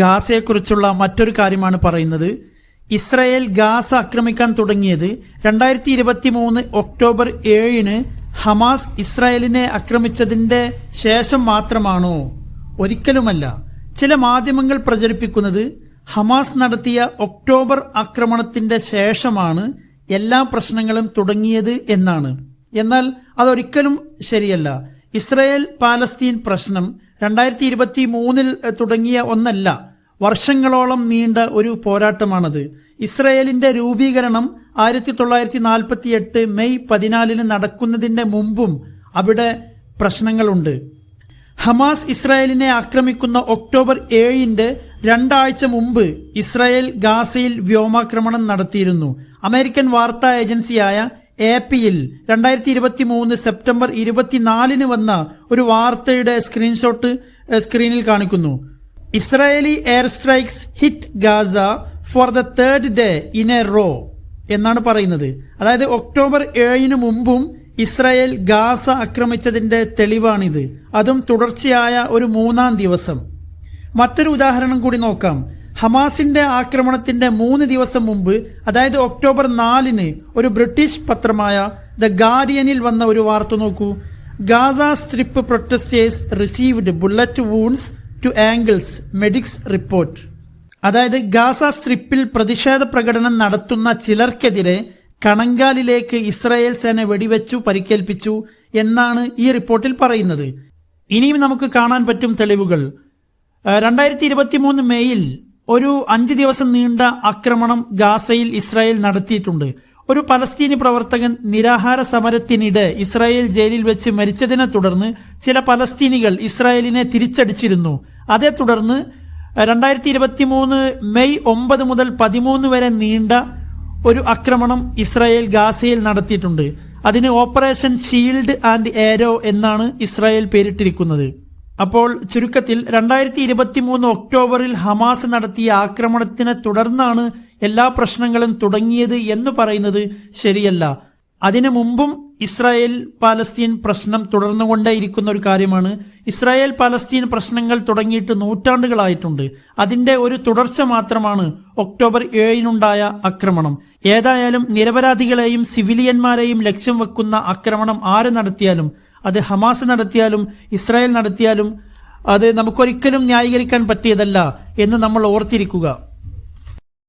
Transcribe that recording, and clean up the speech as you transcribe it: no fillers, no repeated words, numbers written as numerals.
ഗാസയെക്കുറിച്ചുള്ള മറ്റൊരു കാര്യമാണ് പറയുന്നത്. ഇസ്രായേൽ ഗാസ ആക്രമിക്കാൻ തുടങ്ങിയത് 2023 ഒക്ടോബർ 7 ഹമാസ് ഇസ്രായേലിനെ ആക്രമിച്ചതിന്റെ ശേഷം മാത്രമാണോ? ഒരിക്കലുമല്ല. ചില മാധ്യമങ്ങൾ പ്രചരിപ്പിക്കുന്നത് ഹമാസ് നടത്തിയ ഒക്ടോബർ ആക്രമണത്തിന്റെ ശേഷമാണ് എല്ലാ പ്രശ്നങ്ങളും തുടങ്ങിയത് എന്നാണ്. എന്നാൽ അതൊരിക്കലും ശരിയല്ല. ഇസ്രായേൽ പാലസ്തീൻ പ്രശ്നം 2023 തുടങ്ങിയ ഒന്നല്ല, വർഷങ്ങളോളം നീണ്ട ഒരു പോരാട്ടമാണത്. ഇസ്രായേലിന്റെ രൂപീകരണം 1948 മെയ് 14 നടക്കുന്നതിന്റെ മുമ്പും അവിടെ പ്രശ്നങ്ങളുണ്ട്. ഹമാസ് ഇസ്രായേലിനെ ആക്രമിക്കുന്ന ഒക്ടോബർ 7 രണ്ടാഴ്ച മുമ്പ് ഇസ്രായേൽ ഗാസയിൽ വ്യോമാക്രമണം നടത്തിയിരുന്നു. അമേരിക്കൻ വാർത്താ ഏജൻസിയായ APയിൽ 2023 സെപ്റ്റംബർ 24 വന്ന ഒരു വാർത്തയുടെ സ്ക്രീൻഷോട്ട് സ്ക്രീനിൽ കാണിക്കുന്നു. Israeli air strikes hit Gaza for the third day in a row എന്നാണ് പറയുന്നത്. അതായത് ഒക്ടോബർ 7 മുമ്പും ഇസ്രായേൽ ഗാസ ആക്രമിച്ചതിന്റെ തെളിവാണിത്, അതും തുടർച്ചയായ ഒരു 3-ാം ദിവസം. മറ്റൊരു ഉദാഹരണം കൂടി നോക്കാം. ഹമാസിന്റെ ആക്രമണത്തിന്റെ 3 ദിവസം മുമ്പ്, അതായത് ഒക്ടോബർ 4 ഒരു ബ്രിട്ടീഷ് പത്രമായ ദ ഗാർഡിയനിൽ വന്ന ഒരു വാർത്ത നോക്കൂ. Gaza strip protesters received bullet wounds two angles, medics report. അതായത് ഗാസ സ്ട്രിപ്പിൽ പ്രതിഷേധ പ്രകടനം നടത്തുന്ന ചിലർക്കെതിരെ കണങ്കാലിലേക്ക് ഇസ്രായേൽ സേന വെടിവെച്ചു പരിക്കേൽപ്പിച്ചു എന്നാണ് ഈ റിപ്പോർട്ടിൽ പറയുന്നത്. ഇനിയും നമുക്ക് കാണാൻ പറ്റും തെളിവുകൾ. 2023 മെയ്യിൽ ഒരു 5 ദിവസം നീണ്ട ആക്രമണം ഗാസയിൽ ഇസ്രായേൽ നടത്തിയിട്ടുണ്ട്. ഒരു പലസ്തീനി പ്രവർത്തകൻ നിരാഹാര സമരത്തിനിടെ ഇസ്രായേൽ ജയിലിൽ വെച്ച് മരിച്ചതിനെ തുടർന്ന് ചില പലസ്തീനികൾ ഇസ്രായേലിനെ തിരിച്ചടിച്ചിരുന്നു. അതേ തുടർന്ന് 2023 മെയ് 9 മുതൽ 13 വരെ നീണ്ട ഒരു ആക്രമണം ഇസ്രായേൽ ഗാസയിൽ നടത്തിയിട്ടുണ്ട്. അതിന് ഓപ്പറേഷൻ ഷീൽഡ് ആൻഡ് ഏരോ എന്നാണ് ഇസ്രായേൽ പേരിട്ടിരിക്കുന്നത്. അപ്പോൾ ചുരുക്കത്തിൽ 2023 ഒക്ടോബറിൽ ഹമാസ് നടത്തിയ ആക്രമണത്തിനെ തുടർന്നാണ് എല്ലാ പ്രശ്നങ്ങളും തുടങ്ങിയത് എന്ന് പറയുന്നത് ശരിയല്ല. അതിനു മുമ്പും ഇസ്രായേൽ പാലസ്തീൻ പ്രശ്നം തുടർന്നുകൊണ്ടേയിരിക്കുന്ന ഒരു കാര്യമാണ്. ഇസ്രായേൽ പാലസ്തീൻ പ്രശ്നങ്ങൾ തുടങ്ങിയിട്ട് നൂറ്റാണ്ടുകളായിട്ടുണ്ട്. അതിന്റെ ഒരു തുടർച്ച മാത്രമാണ് ഒക്ടോബർ 7 ആക്രമണം. ഏതായാലും നിരപരാധികളെയും സിവിലിയന്മാരെയും ലക്ഷ്യം വെക്കുന്ന ആക്രമണം ആര് നടത്തിയാലും, അത് ഹമാസ് നടത്തിയാലും ഇസ്രായേൽ നടത്തിയാലും, അത് നമുക്കൊരിക്കലും ന്യായീകരിക്കാൻ പറ്റിയതല്ല എന്ന് നമ്മൾ ഓർത്തിരിക്കുക.